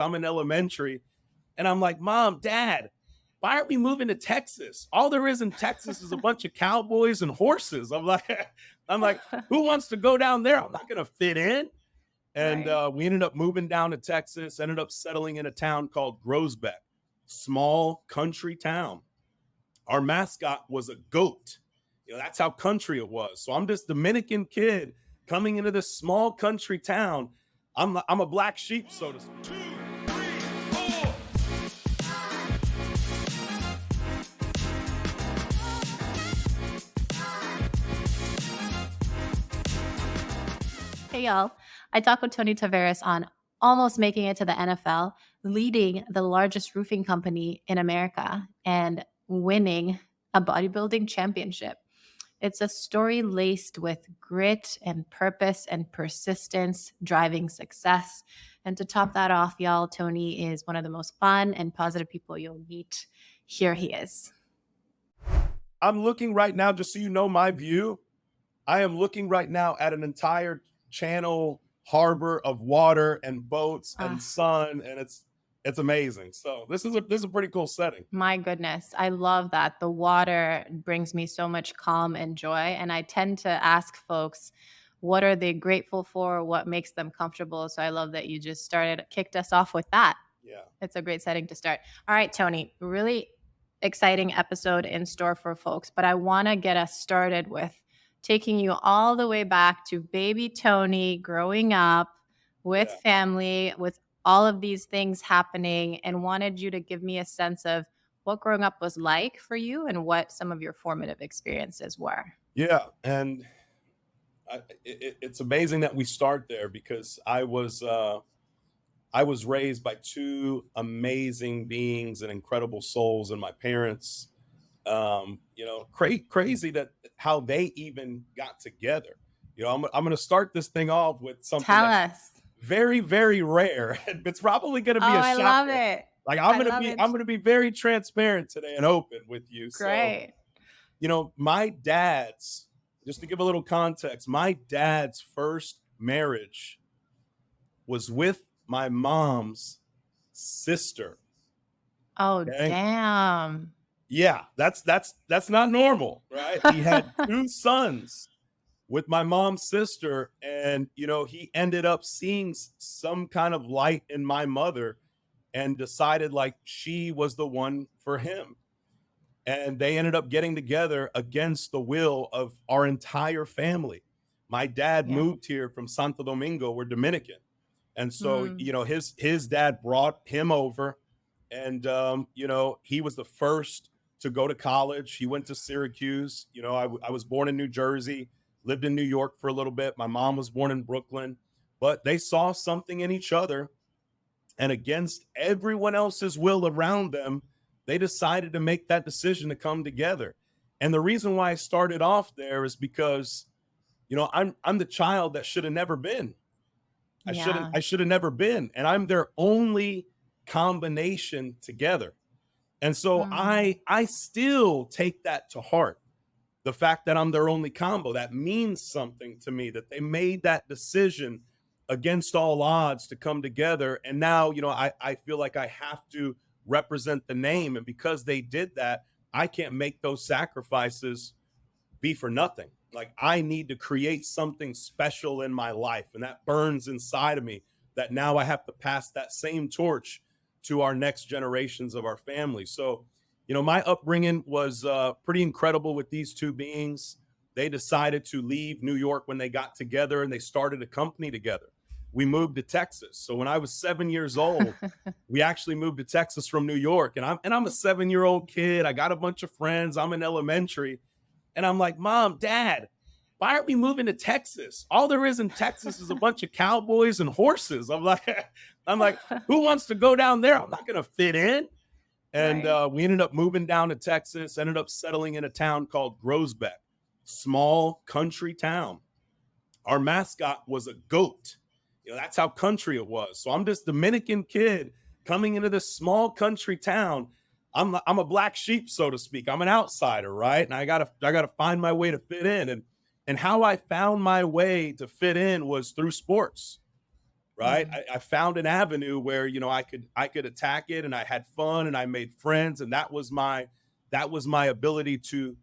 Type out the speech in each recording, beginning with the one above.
I'm in elementary. And I'm like, Mom, Dad, why aren't we moving to Texas? All there is in Texas is a bunch of cowboys and horses. I'm like, who wants to go down there? I'm not going to fit in. And Right. we ended up moving down to Texas, ended up settling in a town called Groesbeck, small country town. Our mascot was a goat. That's how country it was. So I'm this Dominican kid coming into this small country town. I'm a black sheep, so to speak. 2, 3, 4. Hey, y'all. I talked with Tony Taveras on almost making it to the NFL, leading the largest roofing company in America, and winning a bodybuilding championship. It's a story laced with grit and purpose and persistence, driving success. And to top that off, y'all, Tony is one of the most fun and positive people you'll meet. Here he is. I'm looking right now, just so you know my view. I am looking right now at an entire channel harbor of water and boats and sun, and it's amazing. So this is a pretty cool setting. My goodness, I love that. The water brings me so much calm and joy. And I tend to ask folks, what are they grateful for? What makes them comfortable? So I love that you just kicked us off with that. Yeah. It's a great setting to start. All right, Tony, really exciting episode in store for folks, but I want to get us started with taking you all the way back to baby Tony growing up with family, with all of these things happening, and wanted you to give me a sense of what growing up was like for you and what some of your formative experiences were. Yeah. And it's amazing that we start there, because I was raised by two amazing beings and incredible souls, and my parents, crazy that how they even got together. I'm going to start this thing off with something Tell that's us. very, very rare. It's probably going to be a shocker. I love it. Like I'm going to be very transparent today and open with you. Great. So, my dad's, just to give a little context, my dad's first marriage was with my mom's sister. Oh, okay. Damn. Yeah, that's not normal, right? He had 2 sons with my mom's sister, and he ended up seeing some kind of light in my mother and decided like she was the one for him. And they ended up getting together against the will of our entire family. My dad moved here from Santo Domingo. We're Dominican. And so, his dad brought him over, and, he was the first to go to college. He went to Syracuse. I was born in New Jersey, lived in New York for a little bit. My mom was born in Brooklyn, but they saw something in each other, and against everyone else's will around them, they decided to make that decision to come together. And the reason why I started off there is because, I'm the child that should have never been. I should have never been. And I'm their only combination together. And so I still take that to heart. The fact that I'm their only combo, that means something to me, that they made that decision against all odds to come together. And now, I feel like I have to represent the name. And because they did that, I can't make those sacrifices be for nothing. Like, I need to create something special in my life, and that burns inside of me, that now I have to pass that same torch to our next generations of our family. So, my upbringing was pretty incredible with these two beings. They decided to leave New York when they got together, and they started a company together. We moved to Texas. So when I was 7 years old, we actually moved to Texas from New York, and I'm a 7-year-old kid. I got a bunch of friends. I'm in elementary. And I'm like, Mom, Dad, why aren't we moving to Texas? All there is in Texas is a bunch of cowboys and horses. I'm like, who wants to go down there? I'm not going to fit in. And we ended up moving down to Texas, ended up settling in a town called Groesbeck, small country town. Our mascot was a goat. That's how country it was. So I'm this Dominican kid coming into this small country town. I'm a black sheep, so to speak. I'm an outsider, right? And I gotta find my way to fit in. And how I found my way to fit in was through sports, right? I found an avenue where, you know, I could attack it, and I had fun, and I made friends, and that was my ability to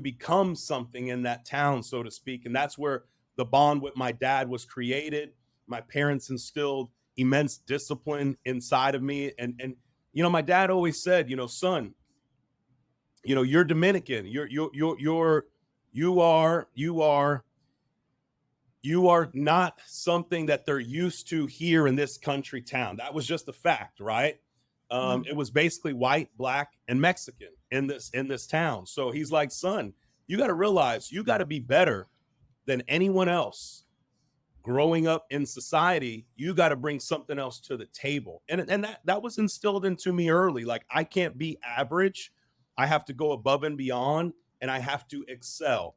become something in that town, so to speak. And that's where the bond with my dad was created. My parents instilled immense discipline inside of me. And you know, my dad always said, you know, son, you know, you're Dominican. You are not something that they're used to here in this country town. That was just a fact, right? It was basically white, black, and Mexican in this town. So he's like, son, you got to realize you got to be better than anyone else growing up in society. You got to bring something else to the table. And that was instilled into me early. Like, I can't be average. I have to go above and beyond, and I have to excel.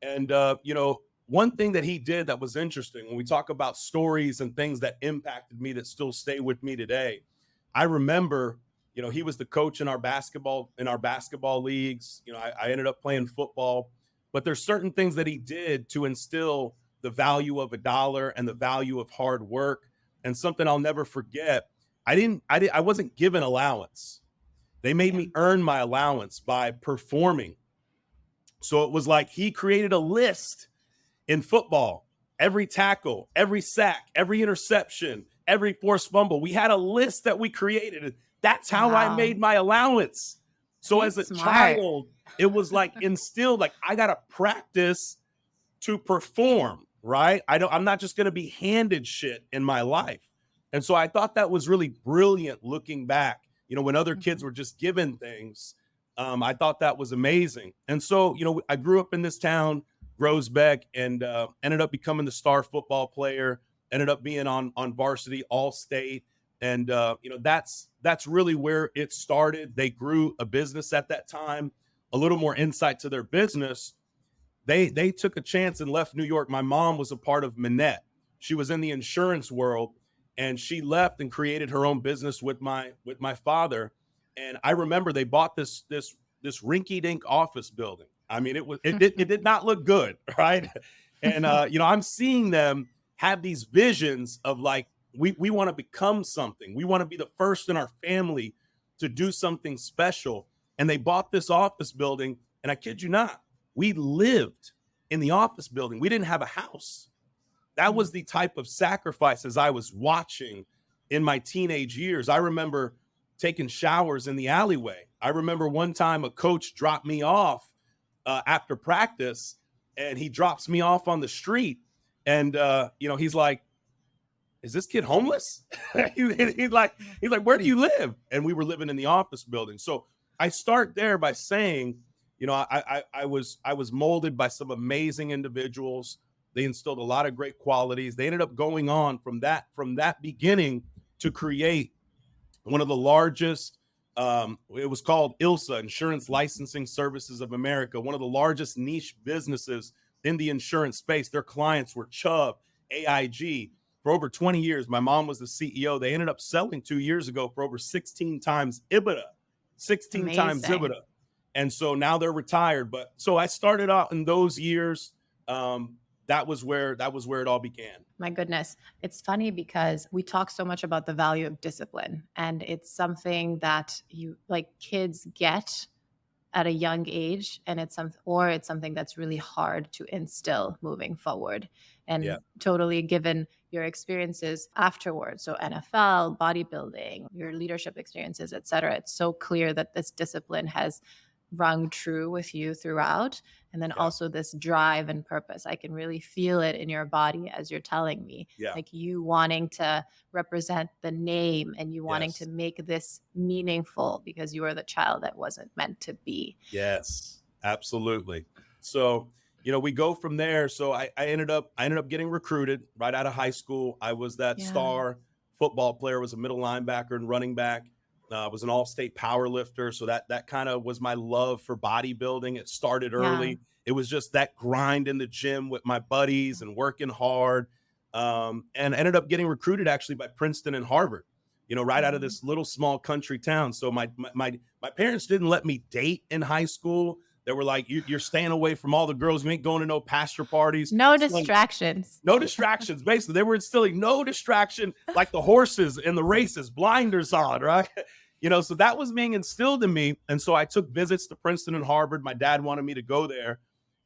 And you know, one thing that he did that was interesting when we talk about stories and things that impacted me that still stay with me today. I remember, you know, he was the coach in our basketball leagues. You know, I ended up playing football, but there's certain things that he did to instill the value of a dollar and the value of hard work. And something I'll never forget. I wasn't given allowance. They made me earn my allowance by performing. So it was like he created a list in football: every tackle, every sack, every interception, every forced fumble. We had a list that we created. That's how I made my allowance. So as a child, it was like instilled, like, I got to practice to perform, right? I'm not just going to be handed shit in my life. And so I thought that was really brilliant looking back, you know, when other kids were just given things. I thought that was amazing. And so, you know, I grew up in this town, Groesbeck, and ended up becoming the star football player, ended up being on varsity all state. And, you know, that's really where it started. They grew a business at that time. A little more insight to their business. They took a chance and left New York. My mom was a part of Manette. She was in the insurance world, and she left and created her own business with my father. And I remember they bought this rinky-dink office building. I mean, it did not look good, right? And you know, I'm seeing them have these visions of like, we want to become something. We want to be the first in our family to do something special. And they bought this office building, and I kid you not, we lived in the office building. We didn't have a house. That was the type of sacrifices I was watching in my teenage years. I remember taking showers in the alleyway. I remember one time a coach dropped me off after practice, and he drops me off on the street. And, you know, he's like, is this kid homeless? he's like, where do you live? And we were living in the office building. So I start there by saying, you know, I was molded by some amazing individuals. They instilled a lot of great qualities. They ended up going on from that beginning to create one of the largest, it was called ILSA, Insurance Licensing Services of America, one of the largest niche businesses in the insurance space. Their clients were Chubb, AIG. For over 20 years, my mom was the CEO. They ended up selling 2 years ago for over 16 times EBITDA, 16 times EBITDA. And so now they're retired. But so I started out in those years. That was where it all began. My goodness. It's funny because we talk so much about the value of discipline, and it's something that kids get at a young age, and it's something that's really hard to instill moving forward. And totally, given your experiences afterwards, so NFL, bodybuilding, your leadership experiences, et cetera, it's so clear that this discipline has rung true with you throughout. And then also this drive and purpose. I can really feel it in your body as you're telling me, like you wanting to represent the name and you wanting to make this meaningful because you are the child that wasn't meant to be. Yes, absolutely. So, you know, we go from there. So I ended up getting recruited right out of high school. I was that star football player, was a middle linebacker and running back. Was an all-state power lifter. So that kind of was my love for bodybuilding. It started early. It was just that grind in the gym with my buddies and working hard. And ended up getting recruited actually by Princeton and Harvard, you know, right out of this little small country town. So my parents didn't let me date in high school. They were like, you're staying away from all the girls. You ain't going to no pastor parties. No Instilling distractions. no distractions. Basically, they were instilling no distraction, like the horses in the races, blinders on, right? So that was being instilled in me. And so I took visits to Princeton and Harvard. My dad wanted me to go there.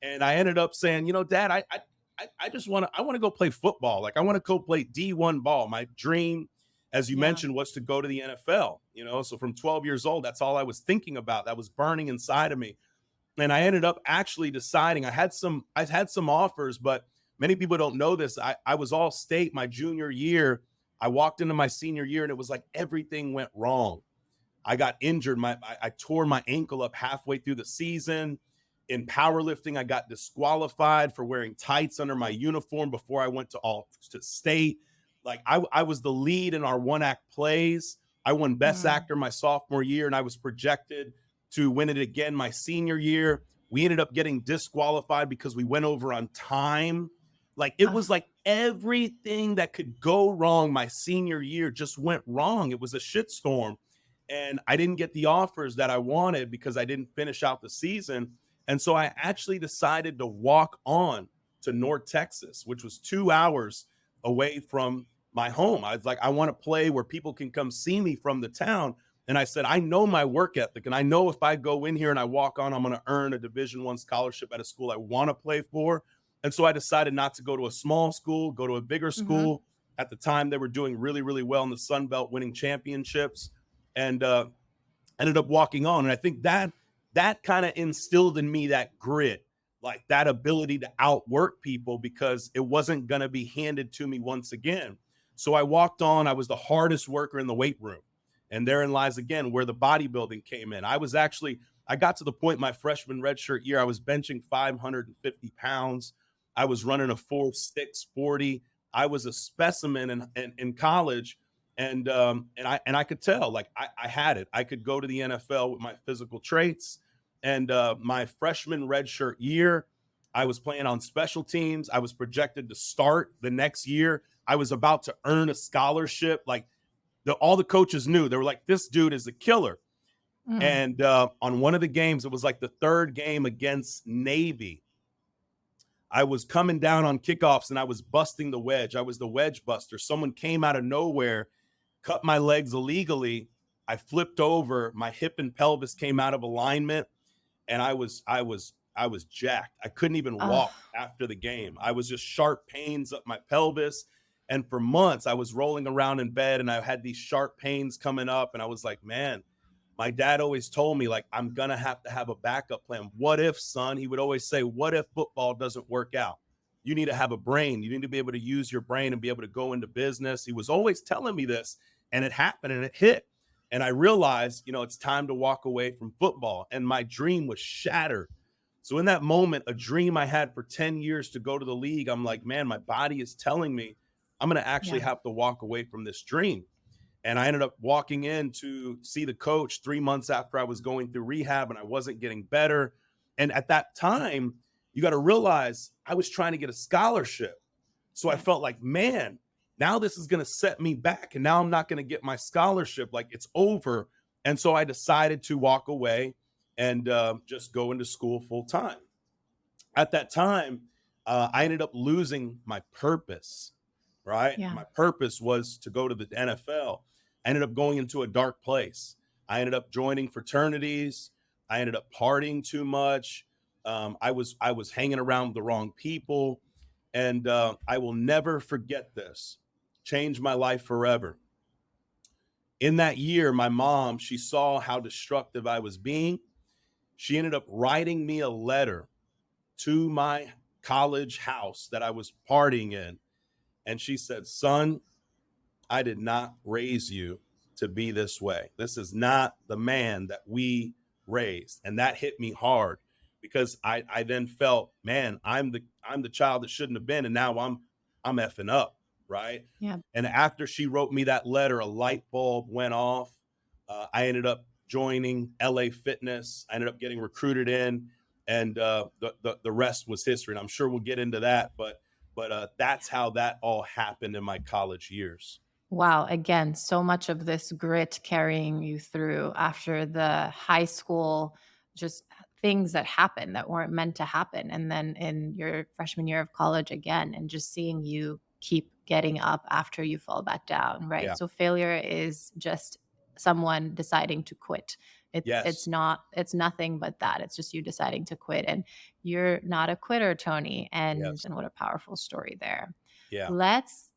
And I ended up saying, Dad, I just I want to go play football. Like I want to go play D1 ball. My dream, as you Yeah. mentioned, was to go to the NFL, So from 12 years old, that's all I was thinking about. That was burning inside of me. And I ended up actually deciding I had some offers, but many people don't know this. I was all state my junior year. I walked into my senior year and it was like everything went wrong. I got injured. I tore my ankle up halfway through the season. In powerlifting, I got disqualified for wearing tights under my uniform before I went to state. Like I was the lead in our one act plays. I won Best Actor my sophomore year, and I was projected to win it again my senior year. We ended up getting disqualified because we went over on time. Like it was like everything that could go wrong my senior year just went wrong. It was a shitstorm. And I didn't get the offers that I wanted because I didn't finish out the season. And so I actually decided to walk on to North Texas, which was 2 hours away from my home. I was like, I want to play where people can come see me from the town. And I said, I know my work ethic, and I know if I go in here and I walk on, I'm going to earn a Division I scholarship at a school I want to play for. And so I decided not to go to a small school, go to a bigger school. At the time, they were doing really, really well in the Sun Belt, winning championships, and ended up walking on. And I think that kind of instilled in me that grit, like that ability to outwork people, because it wasn't going to be handed to me once again. So I walked on. I was the hardest worker in the weight room. And therein lies again where the bodybuilding came in. I got to the point my freshman redshirt year, I was benching 550 pounds. I was running a 4.6 40. I was a specimen in college. And I could tell, like I had it. I could go to the NFL with my physical traits. And my freshman redshirt year, I was playing on special teams. I was projected to start the next year. I was about to earn a scholarship. Like all the coaches knew. They were like, this dude is a killer. And on one of the games, it was like the third game against Navy. I was coming down on kickoffs and I was busting the wedge. I was the wedge buster. Someone came out of nowhere, cut my legs illegally. I flipped over. My hip and pelvis came out of alignment, and I was jacked. I couldn't even walk after the game. I was just sharp pains up my pelvis. And for months, I was rolling around in bed and I had these sharp pains coming up. And I was like, man, my dad always told me, like, I'm going to have a backup plan. What if, son? He would always say, what if football doesn't work out? You need to have a brain. You need to be able to use your brain and be able to go into business. He was always telling me this, and it happened and it hit. And I realized, it's time to walk away from football. And my dream was shattered. So in that moment, a dream I had for 10 years to go to the league, I'm like, man, my body is telling me I'm going to actually have to walk away from this dream. And I ended up walking in to see the coach 3 months after I was going through rehab and I wasn't getting better. And at that time, you got to realize I was trying to get a scholarship. So I felt like, man, now this is going to set me back. And now I'm not going to get my scholarship. Like, it's over. And so I decided to walk away and just go into school full time. At that time, I ended up losing my purpose, right? Yeah. My purpose was to go to the NFL. I ended up going into a dark place. I ended up joining fraternities. I ended up partying too much. I was hanging around with the wrong people. And I will never forget this. Changed my life forever. In that year, my mom, she saw how destructive I was being. She ended up writing me a letter to my college house that I was partying in. And she said, son, I did not raise you to be this way. This is not the man that we raised. And that hit me hard because I then felt, man, I'm the child that shouldn't have been. And now I'm effing up. Right. Yeah. And after she wrote me that letter, a light bulb went off. I ended up joining LA Fitness. I ended up getting recruited in, and the rest was history. And I'm sure we'll get into that. But that's how that all happened in my college years. Wow. Again, so much of this grit carrying you through after the high school just things that happened that weren't meant to happen. And then in your freshman year of college again, and just seeing you keep getting up after you fall back down, right? Yeah. So failure is just someone deciding to quit. Yes. It's nothing but that. It's just you deciding to quit. And you're not a quitter, Tony. And Yes. what a powerful story there. Yeah.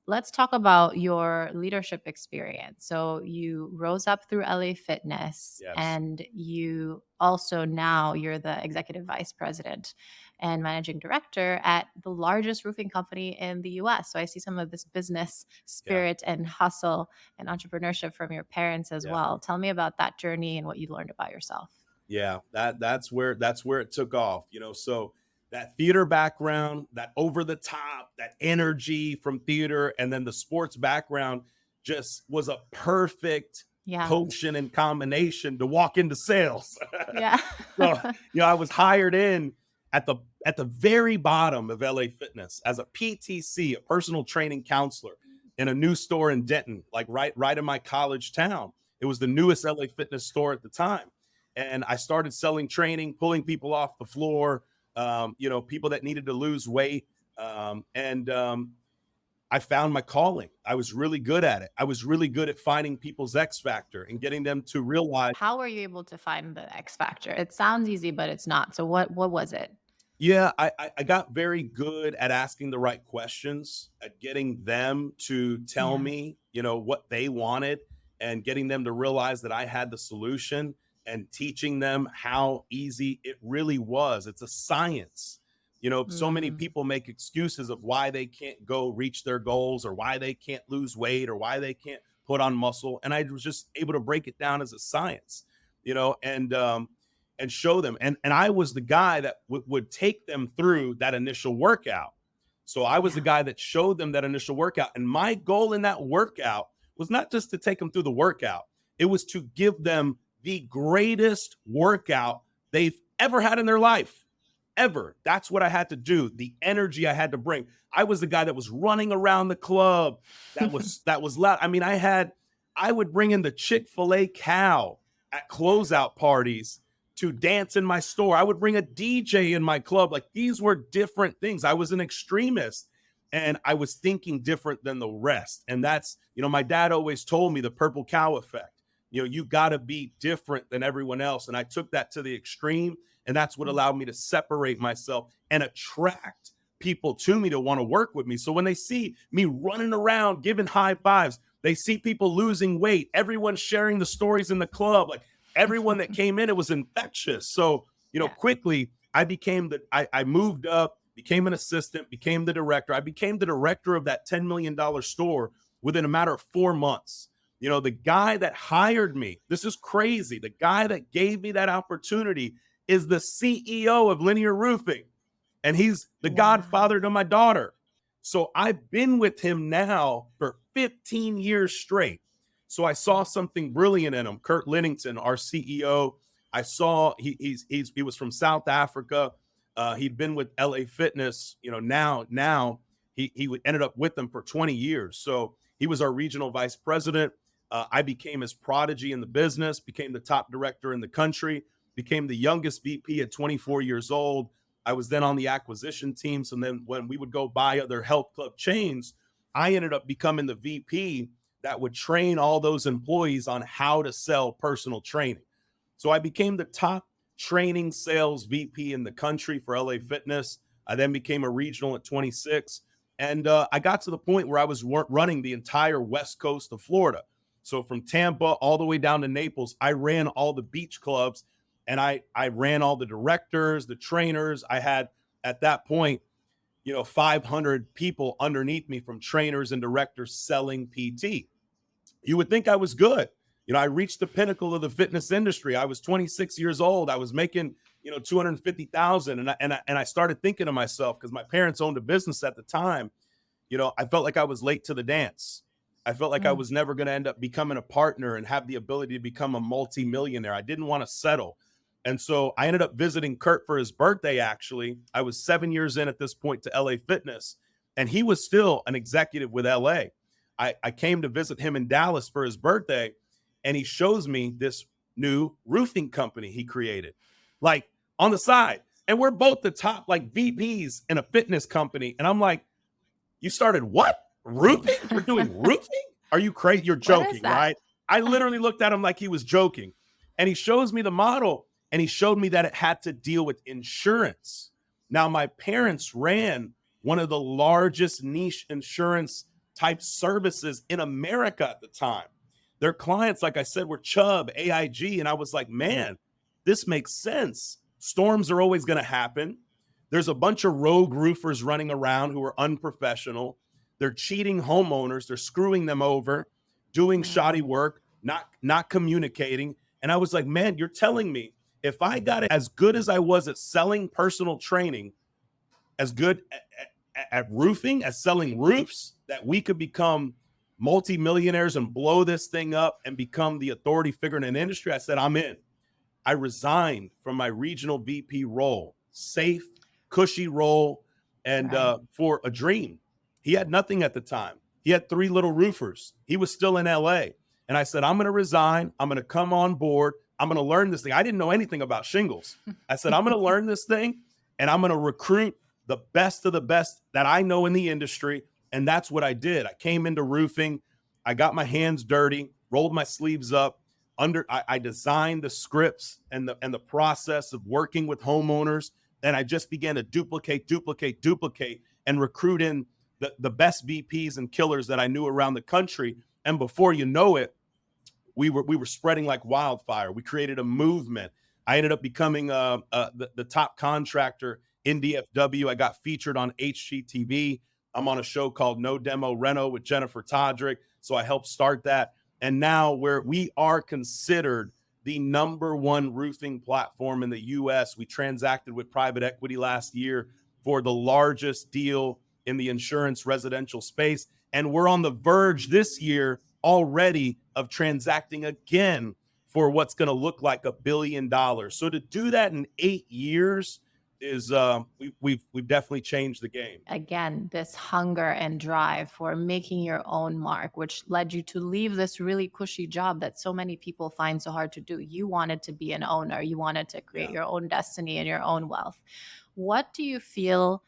Let's talk about your leadership experience. So you rose up through LA Fitness, Yes. and you also now you're the executive vice president and managing director at the largest roofing company in the US. So I see some of this business Yeah. spirit and hustle and entrepreneurship from your parents as Yeah. well. Tell me about that journey and what you learned about yourself. Yeah. That's where it took off, so that theater background, that over the top, that energy from theater, and then the sports background just was a perfect Yeah. potion and combination to walk into sales. Yeah. So, I was hired in at the very bottom of LA Fitness as a PTC, a personal training counselor, in a new store in Denton, like right in my college town. It was the newest LA Fitness store at the time. And I started selling training, pulling people off the floor, people that needed to lose weight. I found my calling. I was really good at it. I was really good at finding people's X factor and getting them to realize. How were you able to find the X factor? It sounds easy, but it's not. So what was it? Yeah, I got very good at asking the right questions, at getting them to tell Yeah. me, what they wanted, and getting them to realize that I had the solution, and teaching them how easy it really was. It's a science. So many Mm. people make excuses of why they can't go reach their goals, or why they can't lose weight, or why they can't put on muscle. And I was just able to break it down as a science, and show them. And I was the guy that would take them through that initial workout. So I was the Yeah. guy that showed them that initial workout. And my goal in that workout was not just to take them through the workout. It was to give them the greatest workout they've ever had in their life. Ever. That's what I had to do. The energy I had to bring. I was the guy that was running around the club. That was loud. I mean, I would bring in the Chick-fil-A cow at closeout parties to dance in my store. I would bring a DJ in my club. Like, these were different things. I was an extremist, and I was thinking different than the rest. And that's, my dad always told me the purple cow effect. You got to be different than everyone else. And I took that to the extreme, and that's what allowed me to separate myself and attract people to me to want to work with me. So when they see me running around, giving high fives, they see people losing weight, everyone sharing the stories in the club, like everyone that came in, it was infectious. So, Yeah. quickly I moved up, became an assistant, became the director. I became the director of that $10 million store within a matter of 4 months. The guy that hired me, this is crazy. The guy that gave me that opportunity is the CEO of Linear Roofing, and he's the Wow. godfather to my daughter. So I've been with him now for 15 years straight. So I saw something brilliant in him. Kurt Lennington, our CEO, I saw he was from South Africa. He'd been with LA Fitness. Now he ended up with them for 20 years. So he was our regional vice president. I became his prodigy in the business, became the top director in the country, became the youngest VP at 24 years old. I was then on the acquisition team. So then when we would go buy other health club chains, I ended up becoming the VP that would train all those employees on how to sell personal training. So I became the top training sales VP in the country for LA Fitness. I then became a regional at 26. And I got to the point where I was running the entire West Coast of Florida. So from Tampa all the way down to Naples, I ran all the beach clubs, and I ran all the directors, the trainers. I had at that point, 500 people underneath me, from trainers and directors selling PT. You would think I was good. I reached the pinnacle of the fitness industry. I was 26 years old. I was making, 250,000. And I started thinking to myself, because my parents owned a business at the time, I felt like I was late to the dance. I felt like I was never going to end up becoming a partner and have the ability to become a multimillionaire. I didn't want to settle. And so I ended up visiting Kurt for his birthday, actually. I was 7 years in at this point to LA Fitness, and he was still an executive with LA. I came to visit him in Dallas for his birthday, and he shows me this new roofing company he created. Like, on the side. And we're both the top like VPs in a fitness company. And I'm like, you started what? Roofing? You're doing roofing? Are you crazy? You're What is joking, that? right? I literally looked at him like he was joking. And he shows me the model and he showed me that it had to deal with insurance. Now, my parents ran one of the largest niche insurance type services in America at the time. Their clients, like I said, were Chubb, AIG. And I was like, man, this makes sense. Storms are always going to happen. There's a bunch of rogue roofers running around who are unprofessional. They're cheating homeowners. They're screwing them over, doing shoddy work, not communicating. And I was like, man, you're telling me if I got it as good as I was at selling personal training, as good at roofing, as selling roofs, that we could become multimillionaires and blow this thing up and become the authority figure in an industry. I said, I'm in. I resigned from my regional VP role, safe, cushy role, and for a dream. He had nothing at the time. He had 3 little roofers. He was still in LA. And I said, I'm going to resign. I'm going to come on board. I'm going to learn this thing. I didn't know anything about shingles. I said, I'm going to learn this thing and I'm going to recruit the best of the best that I know in the industry. And that's what I did. I came into roofing. I got my hands dirty, rolled my sleeves up. I designed the scripts and the process of working with homeowners. And I just began to duplicate, and recruit in the best VPs and killers that I knew around the country. And before you know it, we were spreading like wildfire. We created a movement. I ended up becoming the top contractor in DFW. I got featured on HGTV. I'm on a show called No Demo Reno with Jennifer Todrick. So I helped start that. And now we are considered the #1 roofing platform in the US. We transacted with private equity last year for the largest deal in the insurance residential space. And we're on the verge this year already of transacting again for what's going to look like $1 billion. So to do that in 8 years is we've definitely changed the game. Again, this hunger and drive for making your own mark, which led you to leave this really cushy job that so many people find so hard to do. You wanted to be an owner. You wanted to create your own destiny and your own wealth. What do you feel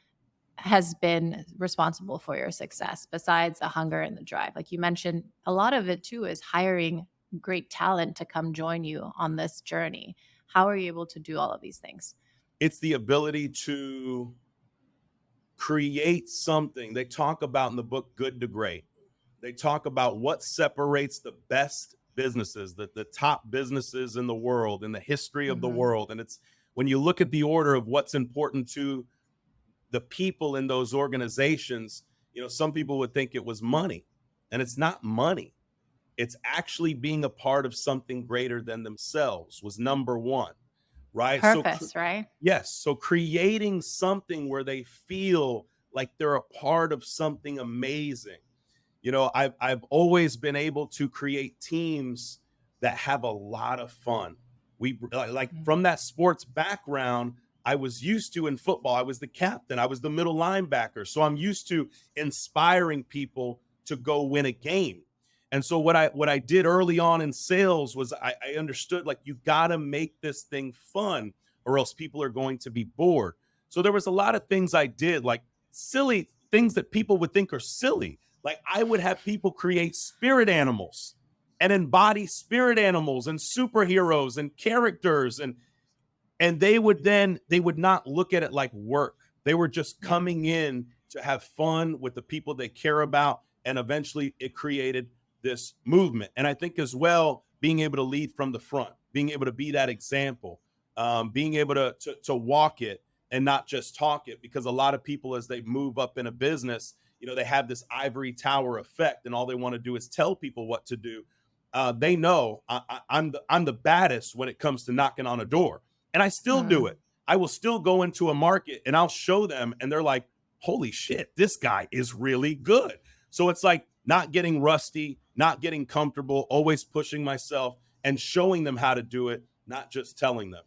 has been responsible for your success besides the hunger and the drive? Like you mentioned, a lot of it too is hiring great talent to come join you on this journey. How are you able to do all of these things? It's the ability to create something. They talk about in the book Good to Great. They talk about what separates the best businesses, the top businesses in the world, in the history of the world. And it's when you look at the order of what's important to the people in those organizations, some people would think it was money, and it's not money. It's actually being a part of something greater than themselves was #1. Right? Purpose, right? Yes. So creating something where they feel like they're a part of something amazing. I've always been able to create teams that have a lot of fun. We from that sports background, I was used to in football. I was the captain. I was the middle linebacker. So I'm used to inspiring people to go win a game. And so what I did early on in sales was I understood like you got to make this thing fun or else people are going to be bored. So there was a lot of things I did, like silly things that people would think are silly. Like I would have people create spirit animals and embody spirit animals and superheroes and characters. And they would not look at it like work. They were just coming in to have fun with the people they care about. And eventually it created this movement. And I think as well, being able to lead from the front, being able to be that example, being able to walk it and not just talk it, because a lot of people, as they move up in a business, they have this ivory tower effect and all they want to do is tell people what to do. They know I'm the baddest when it comes to knocking on a door, and I still do it. I will still go into a market and I'll show them and they're like, holy shit, this guy is really good. So it's like not getting rusty, not getting comfortable, always pushing myself and showing them how to do it, not just telling them.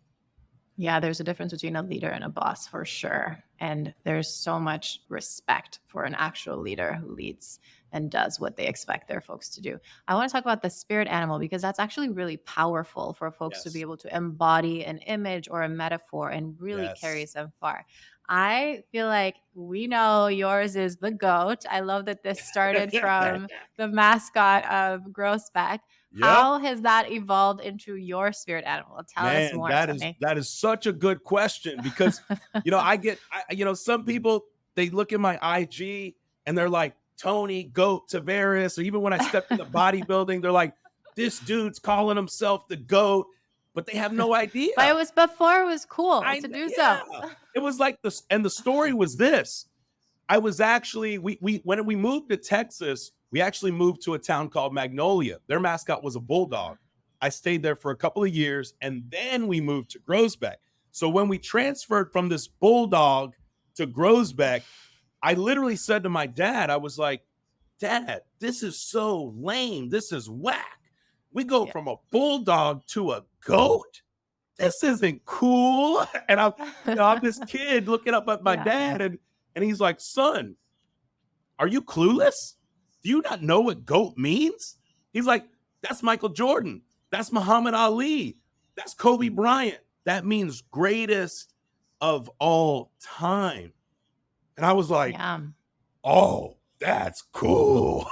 Yeah, there's a difference between a leader and a boss for sure. And there's so much respect for an actual leader who leads and does what they expect their folks to do. I want to talk about the spirit animal because that's actually really powerful for folks to be Yes. able to embody an image or a metaphor and really Yes. carries them far. I feel like we know yours is the GOAT. I love that this started from the mascot of Grossbeck. Yep. How has that evolved into your spirit animal? Tell us Man, more, Tony. that is such a good question because some people, they look at my IG and they're like, Tony GOAT Taveras, or even when I stepped into bodybuilding, they're like, this dude's calling himself the GOAT, but they have no idea. But it was before it was cool to do so. It was like this, and the story was this. I was actually, when we moved to Texas, we actually moved to a town called Magnolia. Their mascot was a bulldog. I stayed there for a couple of years, and then we moved to Groesbeck. So when we transferred from this bulldog to Groesbeck, I literally said to my dad, I was like, Dad, this is so lame. This is whack. We go from a bulldog to a goat. This isn't cool. And I'm this kid looking up at my dad, and he's like, son, are you clueless? Do you not know what GOAT means? He's like, that's Michael Jordan. That's Muhammad Ali. That's Kobe Bryant. That means greatest of all time. And I was like, oh, that's cool.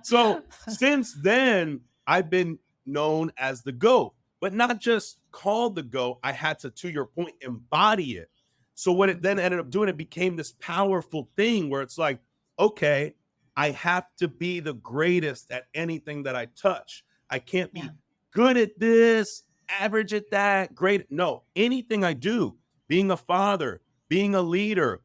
So since then, I've been known as the GOAT, but not just called the GOAT. I had to your point, embody it. So what it then ended up doing, it became this powerful thing where it's like, okay, I have to be the greatest at anything that I touch. I can't be good at this, average at that, great. No, anything I do, being a father, being a leader,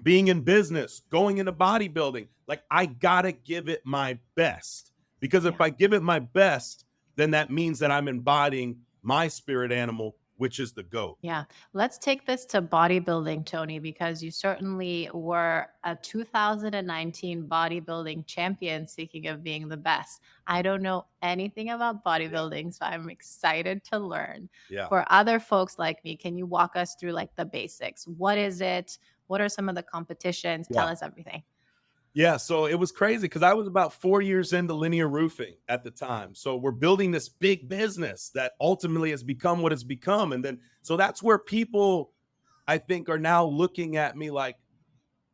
being in business, going into bodybuilding, like I gotta give it my best. Because if I give it my best, then that means that I'm embodying my spirit animal, which is the GOAT. Yeah. Let's take this to bodybuilding, Tony, because you certainly were a 2019 bodybuilding champion, speaking of being the best. I don't know anything about bodybuilding, so I'm excited to learn. Yeah. For other folks like me, can you walk us through like the basics? What is it? What are some of the competitions? Tell us everything. Yeah, so it was crazy because I was about 4 years into linear roofing at the time. So we're building this big business that ultimately has become what it's become. And then, so that's where people, I think, are now looking at me like,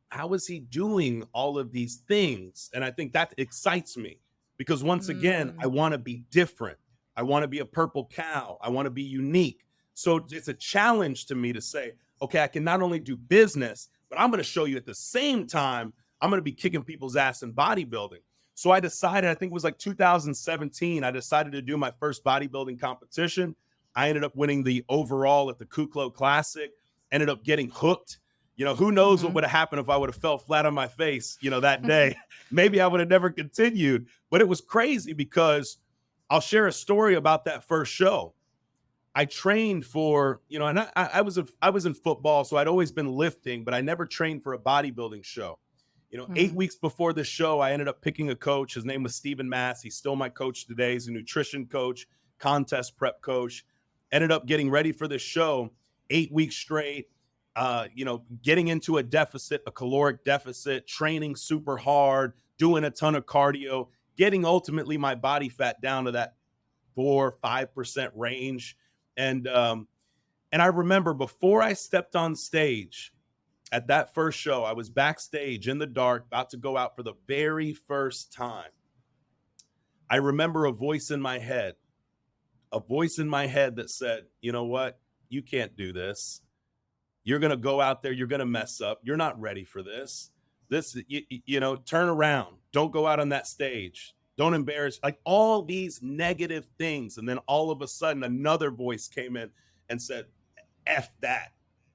how is he doing all of these things? And I think that excites me because once again, I want to be different. I want to be a purple cow. I want to be unique. So it's a challenge to me to say, okay, I can not only do business, but I'm going to show you at the same time, I'm going to be kicking people's ass in bodybuilding. So I decided, I think it was like 2017, I decided to do my first bodybuilding competition. I ended up winning the overall at the Kuklo Classic, ended up getting hooked. You know, who knows what would have happened if I would have fell flat on my face, that day. Maybe I would have never continued. But it was crazy because I'll share a story about that first show. I trained for, and I was in football, so I'd always been lifting, but I never trained for a bodybuilding show. 8 weeks before the show, I ended up picking a coach. His name was Stephen Mass. He's still my coach today. He's a nutrition coach, contest prep coach. Ended up getting ready for the show 8 weeks straight, getting into a deficit, a caloric deficit, training super hard, doing a ton of cardio, getting ultimately my body fat down to that 4-5% range. And I remember before I stepped on stage, at that first show, I was backstage in the dark, about to go out for the very first time. I remember a voice in my head that said, you know what? You can't do this. You're going to go out there. You're going to mess up. You're not ready for this. Turn around. Don't go out on that stage. Don't embarrass, like all these negative things. And then all of a sudden, another voice came in and said, F that.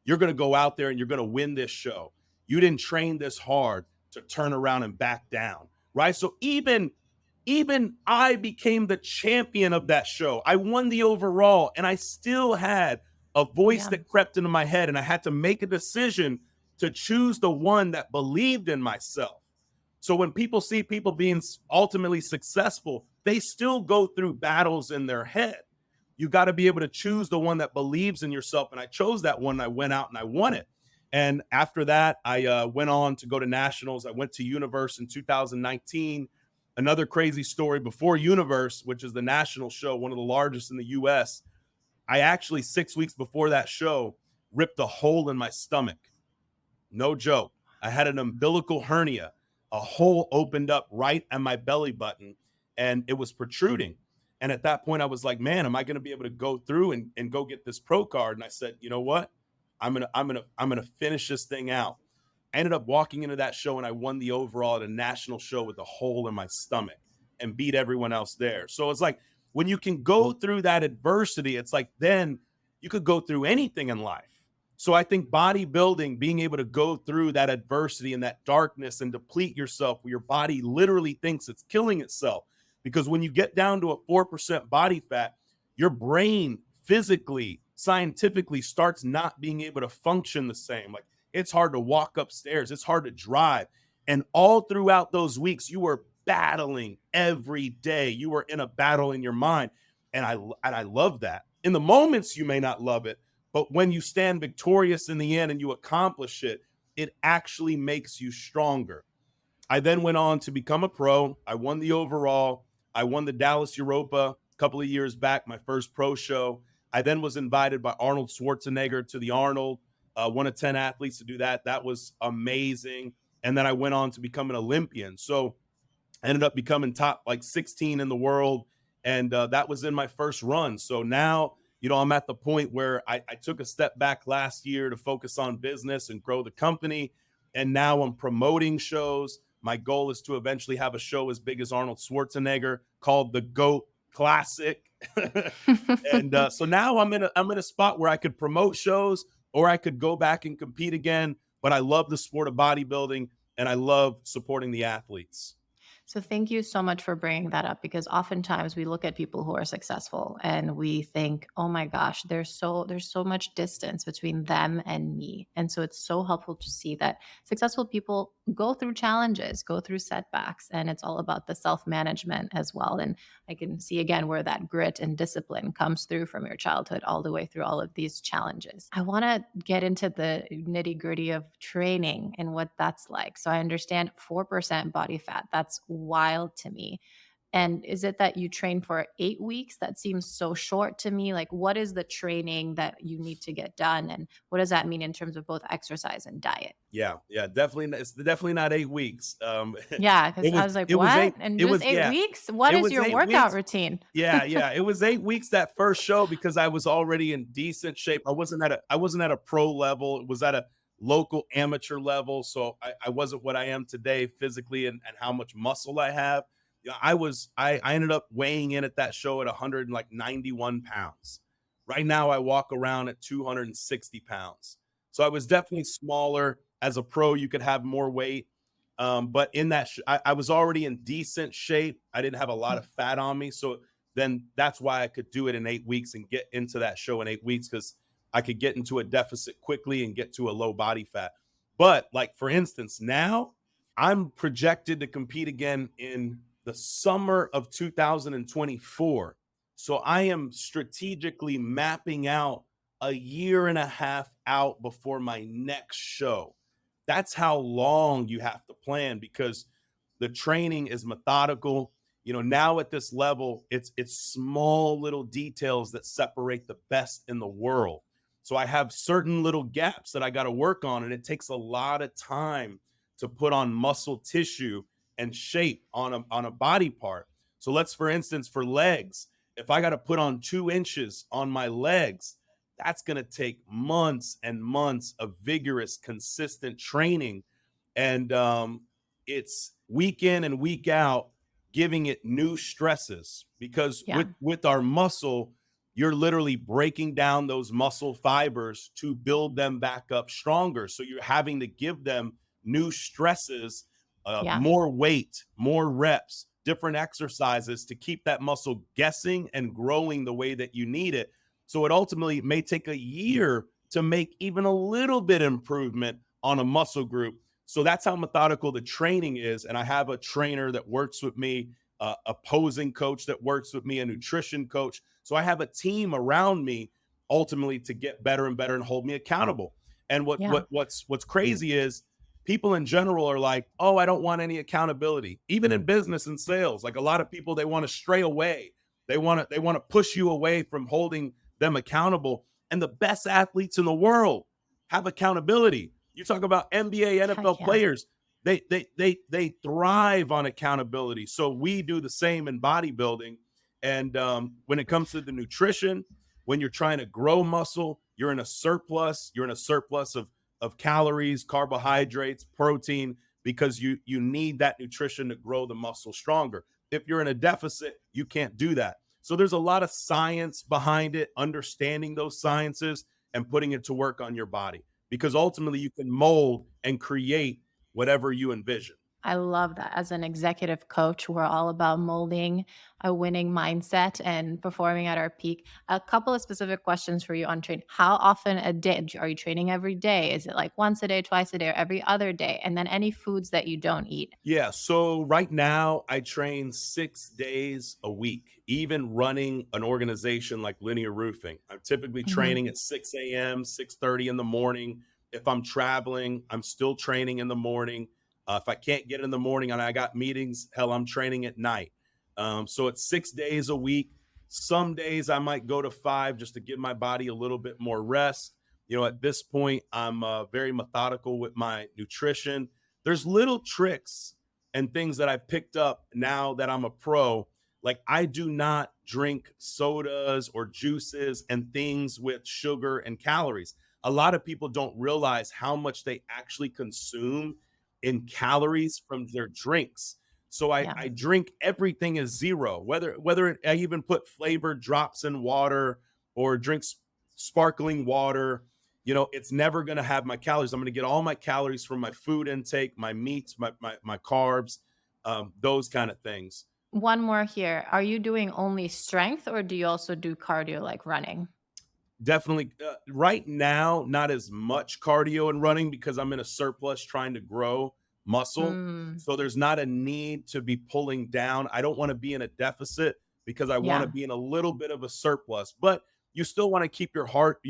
You're going to go out there and you're going to win this show. You didn't train this hard to turn around and back down, right? So even I became the champion of that show. I won the overall, and I still had a voice that crept into my head, and I had to make a decision to choose the one that believed in myself. So when people see people being ultimately successful, they still go through battles in their head. You got to be able to choose the one that believes in yourself. And I chose that one. And I went out and I won it. And after that, I went on to go to nationals. I went to Universe in 2019. Another crazy story, before Universe, which is the national show, one of the largest in the US, I actually 6 weeks before that show ripped a hole in my stomach. No joke. I had an umbilical hernia. A hole opened up right at my belly button and it was protruding. And at that point, I was like, man, am I going to be able to go through and go get this pro card? And I said, you know what? I'm gonna finish this thing out. I ended up walking into that show and I won the overall at a national show with a hole in my stomach and beat everyone else there. So it's like when you can go through that adversity, it's like then you could go through anything in life. So I think bodybuilding, being able to go through that adversity and that darkness and deplete yourself where your body literally thinks it's killing itself. Because when you get down to a 4% body fat, your brain physically, scientifically starts not being able to function the same. Like it's hard to walk upstairs, it's hard to drive. And all throughout those weeks, you were battling every day. You were in a battle in your mind. And I love that. In the moments, you may not love it, but when you stand victorious in the end and you accomplish it, it actually makes you stronger. I then went on to become a pro. I won the overall. I won the Dallas Europa a couple of years back, my first pro show. I then was invited by Arnold Schwarzenegger to the Arnold, one of 10 athletes to do that. That was amazing. And then I went on to become an Olympian. So I ended up becoming top like 16 in the world. And that was in my first run. So now, I'm at the point where I took a step back last year to focus on business and grow the company. And now I'm promoting shows. My goal is to eventually have a show as big as Arnold Schwarzenegger called the GOAT Classic. And so now I'm in a spot where I could promote shows or I could go back and compete again. But I love the sport of bodybuilding and I love supporting the athletes. So thank you so much for bringing that up, because oftentimes we look at people who are successful and we think, "Oh my gosh, there's so much distance between them and me." And so it's so helpful to see that successful people go through challenges, go through setbacks, and it's all about the self-management as well. And I can see again where that grit and discipline comes through from your childhood all the way through all of these challenges. I want to get into the nitty-gritty of training and what that's like. So I understand 4% body fat. That's wild to me. Yeah. And is it that you train for 8 weeks? That seems so short to me. Like, what is the training that you need to get done? And what does that mean in terms of both exercise and diet? Yeah, definitely. It's definitely not 8 weeks. Yeah, because I was like, it was what? eight, And it just was, eight yeah, weeks? What it is was your eight workout weeks. routine? Yeah. It was 8 weeks that first show because I was already in decent shape. I wasn't at a pro level. It was at a local amateur level. So I wasn't what I am today physically and how much muscle I have. Yeah, I ended up weighing in at that show at 191 pounds. Right now I walk around at 260 pounds. So I was definitely smaller. As a pro, you could have more weight. But in that, I was already in decent shape. I didn't have a lot of fat on me. So then that's why I could do it in 8 weeks and get into that show in 8 weeks because I could get into a deficit quickly and get to a low body fat. But like, for instance, now I'm projected to compete again in the summer of 2024. So I am strategically mapping out a year and a half out before my next show. That's how long you have to plan because the training is methodical. Now at this level, it's small little details that separate the best in the world. So I have certain little gaps that I got to work on, and it takes a lot of time to put on muscle tissue and shape on a body part. So for instance, for legs, if I got to put on 2 inches on my legs, that's going to take months and months of vigorous, consistent training. And it's week in and week out, giving it new stresses because Yeah. with our muscle, you're literally breaking down those muscle fibers to build them back up stronger. So you're having to give them new stresses, Yeah. more weight, more reps, different exercises to keep that muscle guessing and growing the way that you need it. So it ultimately may take a year to make even a little bit improvement on a muscle group. So that's how methodical the training is. And I have a trainer that works with me, a posing coach that works with me, a nutrition coach. So I have a team around me ultimately to get better and better and hold me accountable. And Yeah. what's crazy is people in general are like, "Oh, I don't want any accountability." Even in business and sales, like a lot of people, they want to stray away. They want to push you away from holding them accountable. And the best athletes in the world have accountability. You talk about NBA, NFL Heck yeah. players, they thrive on accountability. So we do the same in bodybuilding. And when it comes to the nutrition, when you're trying to grow muscle, you're in a surplus. You're in a surplus of calories, carbohydrates, protein, because you need that nutrition to grow the muscle stronger. If you're in a deficit, you can't do that. So there's a lot of science behind it, understanding those sciences and putting it to work on your body, because ultimately you can mold and create whatever you envision. I love that. As an executive coach, we're all about molding a winning mindset and performing at our peak. A couple of specific questions for you on training. How often a day are you training every day? Is it like once a day, twice a day, or every other day? And then any foods that you don't eat? Yeah, so right now I train 6 days a week, even running an organization like Linear Roofing. I'm typically Mhm. training at 6 a.m., 6:30 in the morning. If I'm traveling, I'm still training in the morning. If I can't get in the morning and I got meetings, hell, I'm training at night. So it's 6 days a week. Some days I might go to 5 just to give my body a little bit more rest. At this point, I'm very methodical with my nutrition. There's little tricks and things that I picked up now that I'm a pro. Like, I do not drink sodas or juices and things with sugar and calories. A lot of people don't realize how much they actually consume in calories from their drinks. So I, Yeah. I drink everything as zero, I even put flavored drops in water or drink sparkling water. It's never going to have my calories. I'm going to get all my calories from my food intake, my meats, my carbs, those kind of things. One more here. Are you doing only strength or do you also do cardio like running? Definitely. Right now, not as much cardio and running because I'm in a surplus trying to grow muscle. Mm, So there's not a need to be pulling down. I don't want to be in a deficit because I want to yeah. be in a little bit of a surplus. But you still want to keep your heart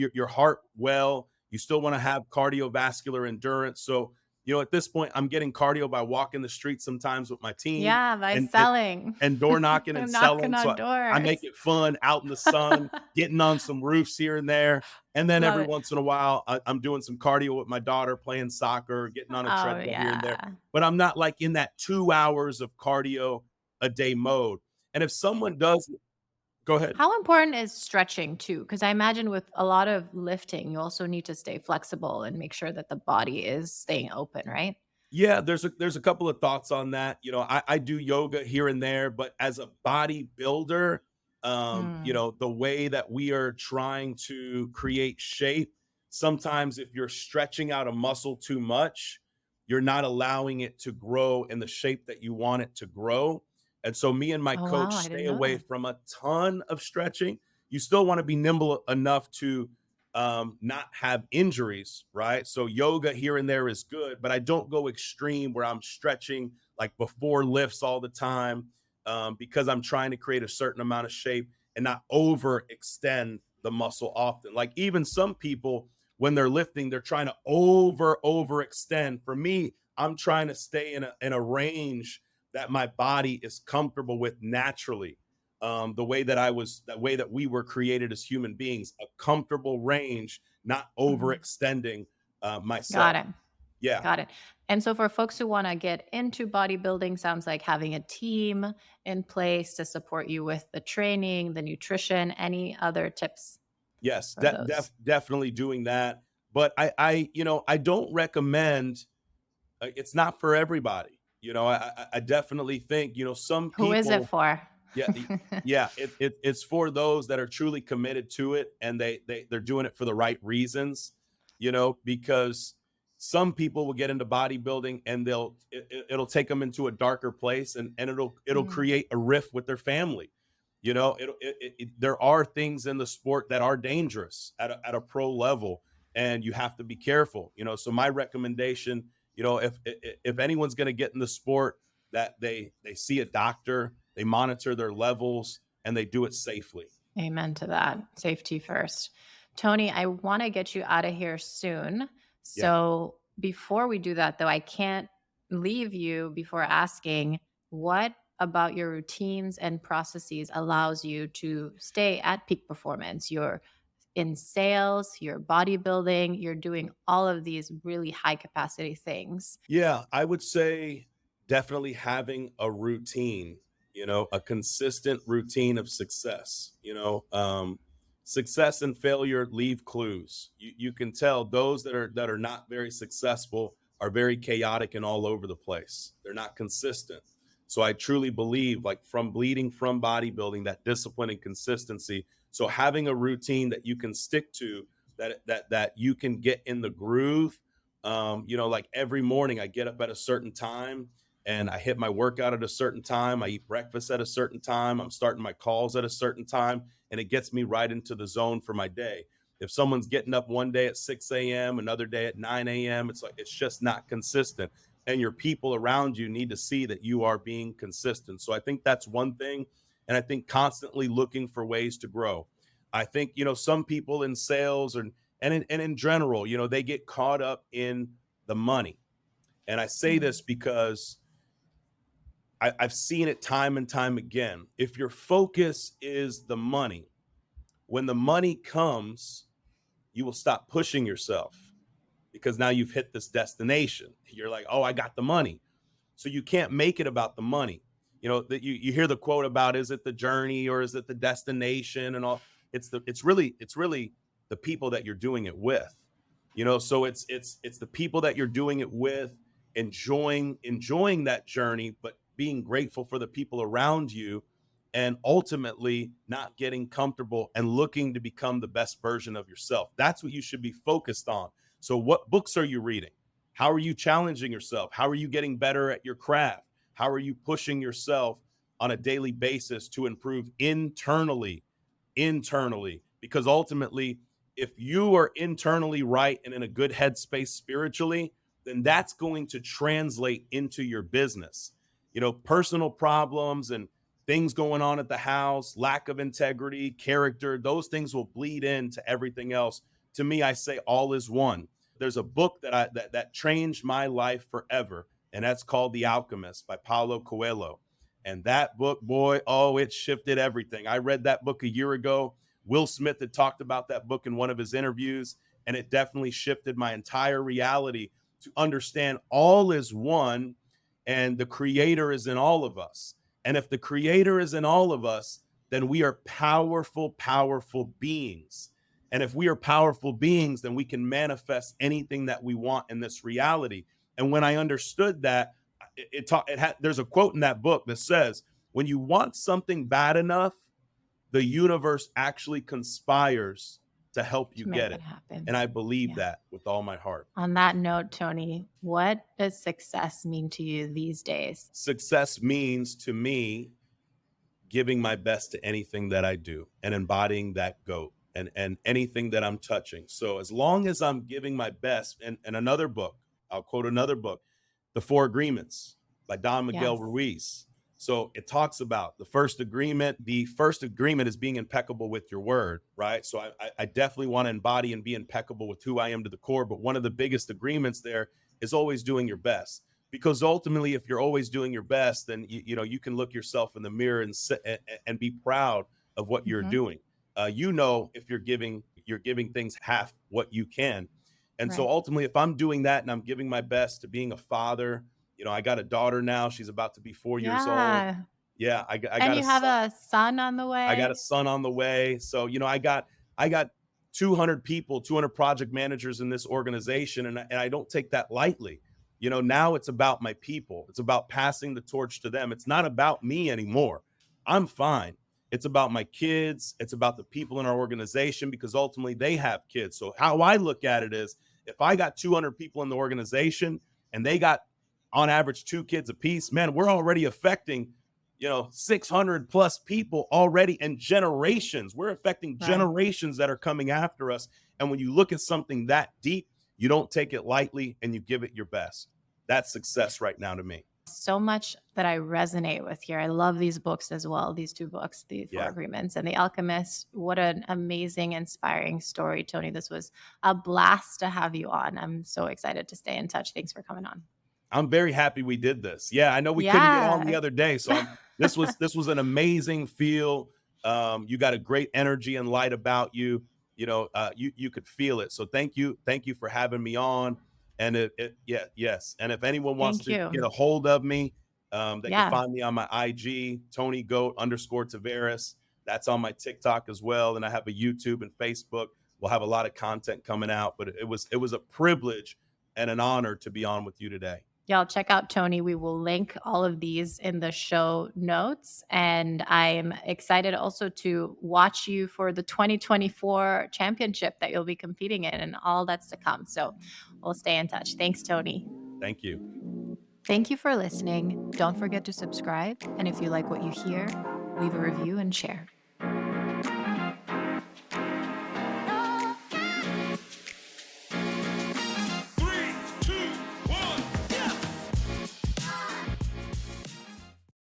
well. You still want to have cardiovascular endurance. So at this point, I'm getting cardio by walking the street sometimes with my team Yeah, by and and, selling. and door knocking and Knocking selling. So on I make doors. it fun out in the sun, getting on some roofs here and there. And then Love every it. once in a while, I'm doing some cardio with my daughter, playing soccer, getting on a Oh, treadmill here and there. yeah. But I'm not like in that 2 hours of cardio a day mode. And if someone does, go ahead. How important is stretching too? Because I imagine with a lot of lifting, you also need to stay flexible and make sure that the body is staying open, right? Yeah, there's a couple of thoughts on that. I do yoga here and there, but as a bodybuilder, Mm. the way that we are trying to create shape, sometimes if you're stretching out a muscle too much, you're not allowing it to grow in the shape that you want it to grow. And so me and my Oh, wow. coach I didn't stay know away that. from a ton of stretching. You still want to be nimble enough to not have injuries, right? So yoga here and there is good, but I don't go extreme where I'm stretching like before lifts all the time, because I'm trying to create a certain amount of shape and not overextend the muscle often. Like even some people, when they're lifting, they're trying to overextend. For me, I'm trying to stay in a range that my body is comfortable with naturally. The way that we were created as human beings, a comfortable range, not Mhm. overextending Got myself. it. Yeah. Got it. And so for folks who want to get into bodybuilding, sounds like having a team in place to support you with the training, the nutrition, any other tips Yes, for those? definitely doing that. But I don't recommend. It's not for everybody. I definitely think some Who is it people. for? Yeah, yeah. It's for those that are truly committed to it, and they're doing it for the right reasons. Because some people will get into bodybuilding and it'll take them into a darker place, and it'll Mm. create a rift with their family. There are things in the sport that are dangerous at a pro level, and you have to be careful. So my recommendation, if anyone's going to get in the sport, that they see a doctor, they monitor their levels, and they do it safely. Amen to that. Safety first. Tony, I want to get you out of here soon. Yeah. So before we do that, though, I can't leave you before asking what about your routines and processes allows you to stay at peak performance? You're in sales, you're bodybuilding, you're doing all of these really high capacity things. Yeah, I would say definitely having a routine, a consistent routine of success. Success and failure leave clues. You can tell those that are not very successful are very chaotic and all over the place. They're not consistent. So I truly believe, like from bleeding from bodybuilding, that discipline and consistency. So having a routine that you can stick to, that you can get in the groove. Like every morning I get up at a certain time and I hit my workout at a certain time. I eat breakfast at a certain time. I'm starting my calls at a certain time, and it gets me right into the zone for my day. If someone's getting up one day at 6 a.m., another day at 9 a.m., it's like it's just not consistent. And your people around you need to see that you are being consistent. So I think that's one thing. And I think constantly looking for ways to grow. I think, some people in sales and in general, they get caught up in the money. And I say Mm. this because I've seen it time and time again. If your focus is the money, when the money comes, you will stop pushing yourself because now you've hit this destination. You're like, oh, I got the money. So you can't make it about the money. That you hear the quote about, is it the journey or is it the destination and all? It's really the people that you're doing it with. So it's the people that you're doing it with, enjoying that journey, but being grateful for the people around you, and ultimately not getting comfortable and looking to become the best version of yourself. That's what you should be focused on. So what books are you reading? How are you challenging yourself? How are you getting better at your craft? How are you pushing yourself on a daily basis to improve internally? Because ultimately, if you are internally right and in a good headspace spiritually, then that's going to translate into your business. Personal problems and things going on at the house, lack of integrity, character, those things will bleed into everything else. To me, I say all is one. There's a book that changed my life forever, and that's called The Alchemist by Paulo Coelho. And that book, boy, oh, it shifted everything. I read that book a year ago. Will Smith had talked about that book in one of his interviews, and it definitely shifted my entire reality to understand all is one, and the creator is in all of us. And if the creator is in all of us, then we are powerful, powerful beings. And if we are powerful beings, then we can manifest anything that we want in this reality. And when I understood that, there's a quote in that book that says, when you want something bad enough, the universe actually conspires to help you To get make it it. happen. And I believe Yeah. that with all my heart. On that note, Tony, what does success mean to you these days? Success means to me giving my best to anything that I do and embodying that GOAT and anything that I'm touching. So as long as I'm giving my best, and another book, I'll quote another book, The Four Agreements by Don Miguel Yes. Ruiz. So it talks about the first agreement. The first agreement is being impeccable with your word, right? So I definitely want to embody and be impeccable with who I am to the core. But one of the biggest agreements there is always doing your best. Because ultimately, if you're always doing your best, then you can look yourself in the mirror and be proud of what you're Mhm. doing. If you're giving things half what you can. And so Right. ultimately, if I'm doing that and I'm giving my best to being a father, I got a daughter now. She's about to be 4 years old. Yeah. Yeah, I And got a you have son. a son on the I got a way? son on the way. So, I got 200 people, 200 project managers in this organization, and I don't take that lightly. Now it's about my people. It's about passing the torch to them. It's not about me anymore. I'm fine. It's about my kids. It's about the people in our organization, because ultimately they have kids. So how I look at it is, if I got 200 people in the organization and they got on average 2 kids apiece, man, we're already affecting 600 plus people already, and generations. We're affecting Right. generations that are coming after us. And when you look at something that deep, you don't take it lightly and you give it your best. That's success right now to me. So much that I resonate with here. I love these books as well. These two books, The Four Yeah. Agreements and The Alchemist. What an amazing, inspiring story, Tony. This was a blast to have you on. I'm so excited to stay in touch. Thanks for coming on. I'm very happy we did this. Yeah, I know we couldn't get on the Yeah. other day, so this was an amazing feel. You got a great energy and light about you. You could feel it. So thank you for having me on. And yeah, yes. And if anyone wants Thank to you. get a hold of me, they can Yeah. find me on my IG, Tony GOAT _Taveras. That's on my TikTok as well, and I have a YouTube and Facebook. We'll have a lot of content coming out, but it was a privilege and an honor to be on with you today. Y'all check out Tony. We will link all of these in the show notes. And I'm excited also to watch you for the 2024 championship that you'll be competing in and all that's to come. So we'll stay in touch. Thanks, Tony. Thank you. Thank you for listening. Don't forget to subscribe. And if you like what you hear, leave a review and share.